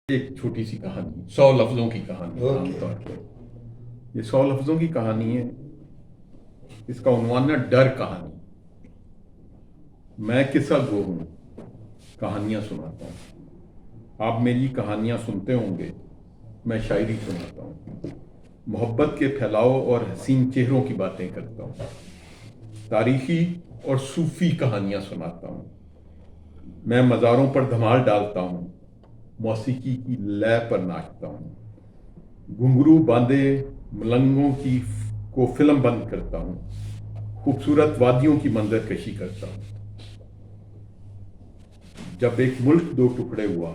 ایک چھوٹی سی کہانی 100 لفظوں کی کہانی عام طور پر یہ 100 لفظوں کی کہانی ہے. اس کا عنوان ہے ڈر کہانی. میں قصہ گو ہوں, کہانیاں سناتا ہوں. آپ میری کہانیاں سنتے ہوں گے. میں شاعری سناتا ہوں, محبت کے پھیلاؤ اور حسین چہروں کی باتیں کرتا ہوں, تاریخی اور صوفی کہانیاں سناتا ہوں. میں مزاروں پر دھمال ڈالتا ہوں, موسیقی کی لے پر ناچتا ہوں, گھنگرو باندھے ملنگوں کو فلم بند کرتا ہوں, خوبصورت وادیوں کی منظر کشی کرتا ہوں. جب ایک ملک دو ٹکڑے ہوا,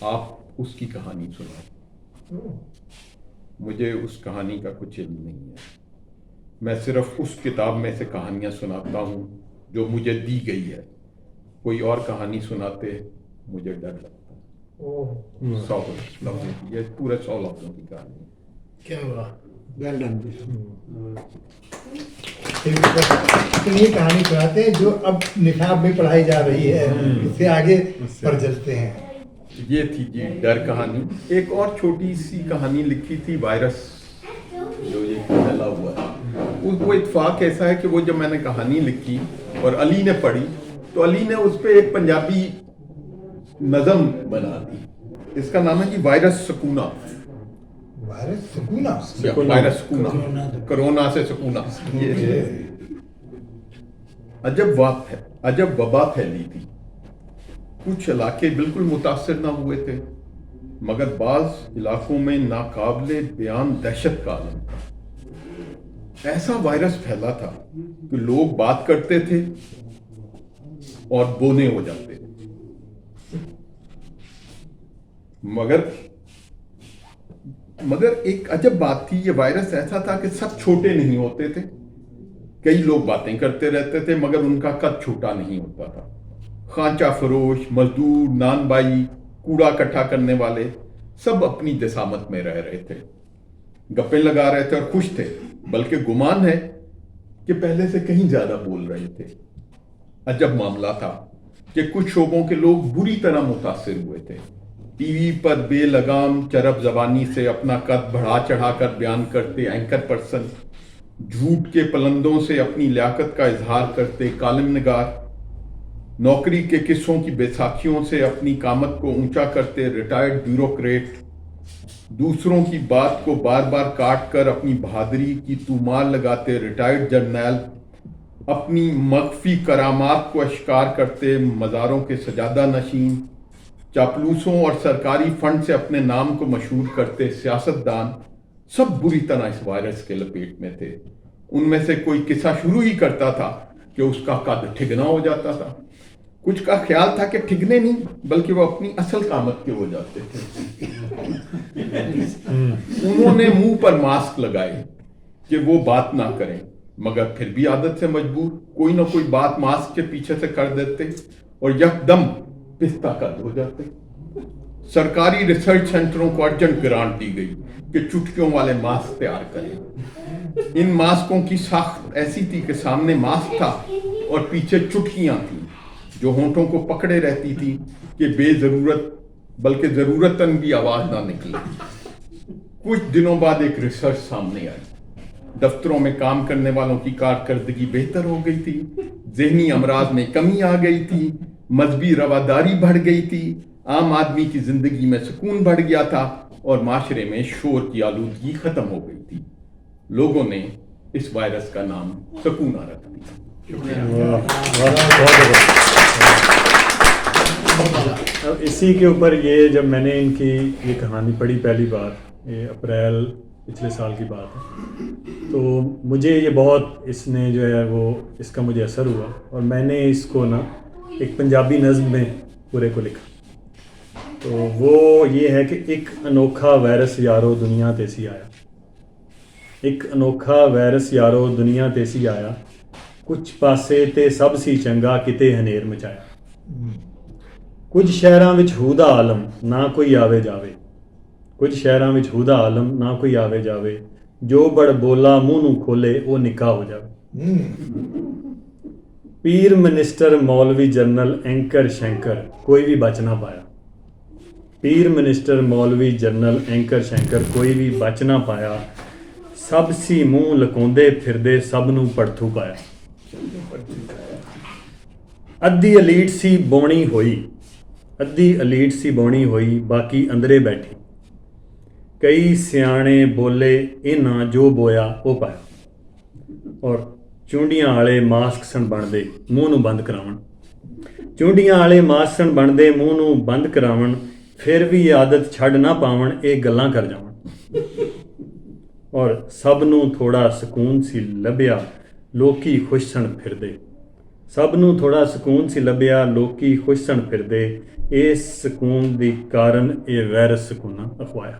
آپ اس کی کہانی سنائیں. مجھے اس کہانی کا کچھ علم نہیں ہے. میں صرف اس کتاب میں سے کہانیاں سناتا ہوں جو مجھے دی گئی ہے. کوئی اور کہانی سناتے مجھے ڈر لگتا. 100 لفظوں کی, یہ پورے 100 لفظوں کی کہانی. کیا ہوا, ویل ڈن. یہ کہانی سناتے ہیں جو اب نصاب میں پڑھائی جا رہی ہے, اس سے آگے پر چلتے ہیں. یہ تھی جی ڈر کہانی. ایک اور چھوٹی سی کہانی لکھی تھی, وائرس جو یہ پھیلا ہوا ہے. وہ اتفاق ایسا ہے کہ وہ جب میں نے کہانی لکھی اور علی نے پڑھی تو علی نے اس پہ ایک پنجابی نظم بنا دی. اس کا نام ہے جی وائرس سکونہ. وائرس سکونہ, وائرس سکونہ, کرونا سے سکونہ. عجب وبا پھیلی تھی. کچھ علاقے بالکل متاثر نہ ہوئے تھے, مگر بعض علاقوں میں ناقابل بیان دہشت کا عالم تھا. ایسا وائرس پھیلا تھا کہ لوگ بات کرتے تھے اور بونے ہو جاتے تھے. مگر ایک عجب بات تھی, یہ وائرس ایسا تھا کہ سب چھوٹے نہیں ہوتے تھے. کئی لوگ باتیں کرتے رہتے تھے مگر ان کا قد چھوٹا نہیں ہوتا تھا. خانچہ فروش, مزدور, نان بائی, کوڑا اکٹھا کرنے والے سب اپنی جسامت میں رہ رہے تھے, گپیں لگا رہے تھے اور خوش تھے. بلکہ گمان ہے کہ پہلے سے کہیں زیادہ بول رہے تھے. عجب معاملہ تھا کہ کچھ شعبوں کے لوگ بری طرح متاثر ہوئے تھے. ٹی وی پر بے لگام چرب زبانی سے اپنا قد بڑھا چڑھا کر بیان کرتے اینکر پرسن, جھوٹ کے پلندوں سے اپنی لیاقت کا اظہار کرتے کالم نگار, نوکری کے قصوں کی بیساکھیوں سے اپنی قامت کو اونچا کرتے ریٹائرڈ بیوروکریٹ, دوسروں کی بات کو بار بار کاٹ کر اپنی بہادری کی تومار لگاتے ریٹائرڈ جرنیل, اپنی مخفی کرامات کو اشکار کرتے مزاروں کے سجادہ نشین, چاپلوسوں اور سرکاری فنڈ سے اپنے نام کو مشہور کرتے سیاستدان, سب بری طرح اس وائرس کے لپیٹ میں تھے. ان میں سے کوئی قصہ شروع ہی کرتا تھا کہ اس کا قد ٹھگنا ہو جاتا تھا. کچھ کا خیال تھا کہ ٹھگنے نہیں بلکہ وہ اپنی اصل قامت کے ہو جاتے تھے. انہوں نے منہ پر ماسک لگائے کہ وہ بات نہ کریں, مگر پھر بھی عادت سے مجبور کوئی نہ کوئی بات ماسک کے پیچھے سے کر دیتے اور یکدم پستہ قد ہو جاتے. سرکاری ریسرچ سینٹروں کو ارجنٹ گرانٹ دی گئی کہ چٹکیوں والے ماسک تیار کریں. ان ماسکوں کی ساخت ایسی تھی کہ سامنے ماسک تھا اور پیچھے چٹکیاں تھیں جو ہونٹوں کو پکڑے رہتی تھی کہ بے ضرورت بلکہ ضرورتاً بھی آواز نہ نکلے. کچھ دنوں بعد ایک ریسرچ سامنے آئی. دفتروں میں کام کرنے والوں کی کارکردگی بہتر ہو گئی تھی, ذہنی امراض میں کمی آ گئی تھی, مذہبی رواداری بڑھ گئی تھی, عام آدمی کی زندگی میں سکون بڑھ گیا تھا اور معاشرے میں شور کی آلودگی ختم ہو گئی تھی. لوگوں نے اس وائرس کا نام سکونہ رکھ دیا. اسی کے اوپر یہ جب میں نے ان کی یہ کہانی پڑھی پہلی بار, یہ اپریل پچھلے سال کی بات ہے, تو مجھے یہ بہت اس نے جو ہے وہ اس کا مجھے اثر ہوا اور میں نے اس کو نا ایک پنجابی نظم میں پورے کو لکھا. تو وہ یہ ہے کہ ایک انوکھا وائرس یارو دنیا تیسی آیا, ایک انوکھا وائرس یارو دنیا تیسی آیا, کچھ پاسے تے سب سی چنگا کتے ہنیر مچایا. کچھ شہراں وچ ہو دا عالم نہ کوئی آوے جاوے, کچھ شہراں وچ ہو دا عالم نہ کوئی آوے جاوے, جو بڑ بولا منہ نو کھولے وہ نکاح ہو جاوے. پیر منسٹر مولوی جنرل اینکر شینکر کوئی بھی بچ نہ پایا. ਪੀਰ ਮਿਨਿਸਟਰ ਮੌਲਵੀ ਜਰਨਲ ਐਂਕਰ ਸ਼ੈਂਕਰ ਕੋਈ ਵੀ ਬਚ ਨਾ ਪਾਇਆ, ਸਭ ਸੀ ਮੂੰਹ ਲਕਾਉਂਦੇ ਫਿਰਦੇ ਸਭ ਨੂੰ ਪੜਥੂ ਪਾਇਆ। ਅੱਧੀ ਅਲੀਟ ਸੀ ਬੋਣੀ ਹੋਈ, ਅੱਧੀ ਅਲੀਟ ਸੀ ਬੋਣੀ ਹੋਈ, ਬਾਕੀ ਅੰਦਰੇ ਬੈਠੀ। ਕਈ ਸਿਆਣੇ ਬੋਲੇ ਇਹਨਾਂ ਜੋ ਬੋਇਆ ਉਹ ਪਾਇਆ। ਔਰ ਚੁੰਡੀਆਂ ਵਾਲੇ ਮਾਸਕ ਸਣ ਬਣਦੇ ਮੂੰਹ ਨੂੰ ਬੰਦ ਕਰਾਵਣ, ਚੁੰਡੀਆਂ ਵਾਲੇ ਮਾਸਕ ਸਣ ਬਣਦੇ ਮੂੰਹ ਨੂੰ ਬੰਦ ਕਰਾਵਣ, ਫਿਰ ਵੀ ਇਹ ਆਦਤ ਛੱਡ ਨਾ ਪਾਵਣ, ਇਹ ਗੱਲਾਂ ਕਰ ਜਾਵਣ। ਔਰ ਸਭ ਨੂੰ ਥੋੜਾ ਸਕੂਨ ਸੀ ਲੱਭਿਆ, ਲੋਕੀ ਖੁਸ਼ ਸਣ ਫਿਰਦੇ, ਸਭ ਨੂੰ ਥੋੜਾ ਸਕੂਨ ਸੀ ਲੱਭਿਆ, ਲੋਕੀ ਖੁਸ਼ ਸਣ ਫਿਰਦੇ, ਇਸ ਸਕੂਨ ਦੀ ਕਾਰਨ ਇਹ ਵਾਇਰਸ ਸਕੂਨਾ ਅਖਵਾਇਆ।